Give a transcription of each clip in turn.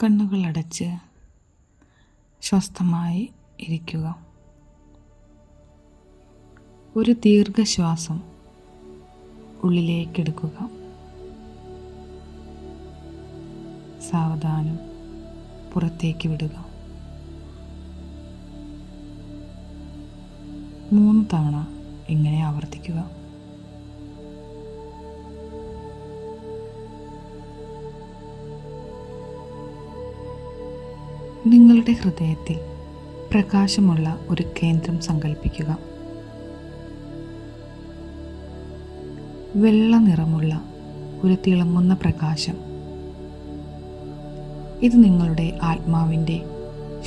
കണ്ണുകൾ അടച്ച് സ്വസ്ഥമായി ഇരിക്കുക. ഒരു ദീർഘശ്വാസം ഉള്ളിലേക്കെടുക്കുക. സാവധാനം പുറത്തേക്ക് വിടുക. 3 തവണ ഇങ്ങനെ ആവർത്തിക്കുക. നിങ്ങളുടെ ഹൃദയത്തിൽ പ്രകാശമുള്ള ഒരു കേന്ദ്രം സങ്കല്പിക്കുക. വെള്ള നിറമുള്ള ഒരു തിളങ്ങുന്ന പ്രകാശം. ഇത് നിങ്ങളുടെ ആത്മാവിൻ്റെ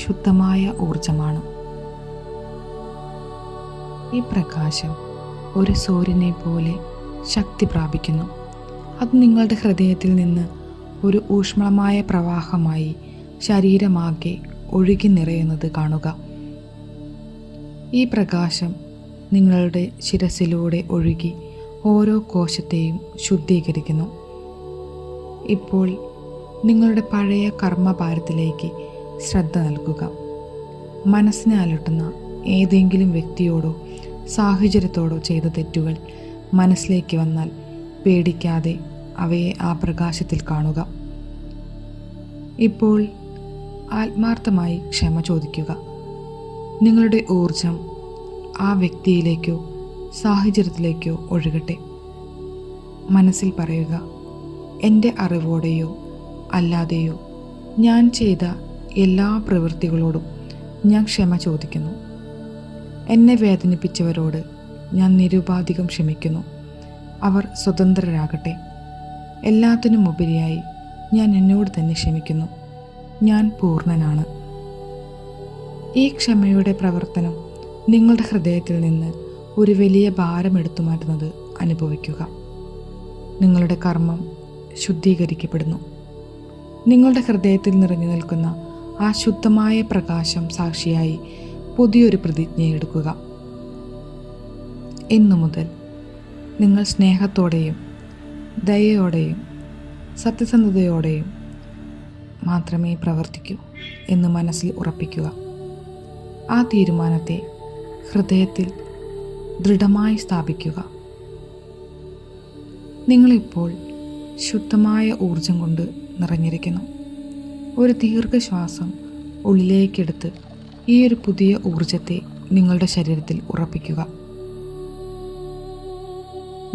ശുദ്ധമായ ഊർജമാണ്. ഈ പ്രകാശം ഒരു സൂര്യനെ പോലെ ശക്തി പ്രാപിക്കുന്നു. അത് നിങ്ങളുടെ ഹൃദയത്തിൽ നിന്ന് ഒരു ഊഷ്മളമായ പ്രവാഹമായി ശരീരമാകെ ഒഴുകി നിറയുന്നത് കാണുക. ഈ പ്രകാശം നിങ്ങളുടെ ശിരസിലൂടെ ഒഴുകി ഓരോ കോശത്തെയും ശുദ്ധീകരിക്കുന്നു. ഇപ്പോൾ നിങ്ങളുടെ പഴയ കർമ്മഭാരത്തിലേക്ക് ശ്രദ്ധ നൽകുക. മനസ്സിനെ അലട്ടുന്ന ഏതെങ്കിലും വ്യക്തിയോടോ സാഹചര്യത്തോടോ ചെയ്ത തെറ്റുകൾ മനസ്സിലേക്ക് വന്നാൽ പേടിക്കാതെ അവയെ ആ പ്രകാശത്തിൽ കാണുക. ഇപ്പോൾ ആത്മാർത്ഥമായി ക്ഷമ ചോദിക്കുക. നിങ്ങളുടെ ഊർജം ആ വ്യക്തിയിലേക്കോ സാഹചര്യത്തിലേക്കോ ഒഴുകട്ടെ. മനസ്സിൽ പറയുക, എൻ്റെ അറിവോടെയോ അല്ലാതെയോ ഞാൻ ചെയ്ത എല്ലാ പ്രവൃത്തികളോടും ഞാൻ ക്ഷമ ചോദിക്കുന്നു. എന്നെ വേദനിപ്പിച്ചവരോട് ഞാൻ നിരുപാധികം ക്ഷമിക്കുന്നു. അവർ സ്വതന്ത്രരാകട്ടെ. എല്ലാത്തിനുമുപരിയായി ഞാൻ എന്നോട് തന്നെ ക്ഷമിക്കുന്നു. ഞാൻ പൂർണ്ണനാണ്. ഈ ക്ഷമയുടെ പ്രവർത്തനം നിങ്ങളുടെ ഹൃദയത്തിൽ നിന്ന് ഒരു വലിയ ഭാരം എടുത്തു മാറ്റുന്നത് അനുഭവിക്കുക. നിങ്ങളുടെ കർമ്മം ശുദ്ധീകരിക്കപ്പെടുന്നു. നിങ്ങളുടെ ഹൃദയത്തിൽ നിറഞ്ഞു നിൽക്കുന്ന ആ ശുദ്ധമായ പ്രകാശം സാക്ഷിയായി പുതിയൊരു പ്രതിജ്ഞയെടുക്കുക. ഇന്നു മുതൽ നിങ്ങൾ സ്നേഹത്തോടെയും ദയയോടെയും സത്യസന്ധതയോടെയും മാത്രമേ പ്രവർത്തിക്കൂ എന്ന് മനസ്സിൽ ഉറപ്പിക്കുക. ആ തീരുമാനത്തെ ഹൃദയത്തിൽ ദൃഢമായി സ്ഥാപിക്കുക. നിങ്ങളിപ്പോൾ ശുദ്ധമായ ഊർജം കൊണ്ട് നിറഞ്ഞിരിക്കുന്നു. ഒരു ദീർഘശ്വാസം ഉള്ളിലേക്കെടുത്ത് ഈ ഒരു പുതിയ ഊർജത്തെ നിങ്ങളുടെ ശരീരത്തിൽ ഉറപ്പിക്കുക.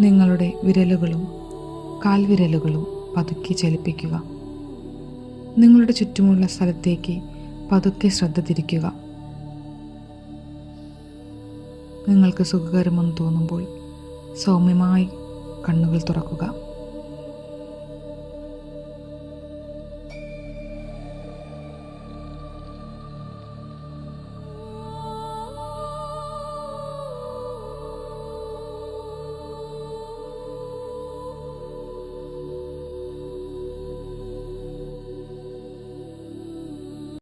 നിങ്ങളുടെ വിരലുകളും കാൽവിരലുകളും പതുക്കെ ചലിപ്പിക്കുക. നിങ്ങളുടെ ചുറ്റുമുള്ള സ്ഥലത്തേക്ക് പതുക്കെ ശ്രദ്ധ തിരിക്കുക. നിങ്ങൾക്ക് സുഖകരമെന്ന് തോന്നുമ്പോൾ സൗമ്യമായി കണ്ണുകൾ തുറക്കുക.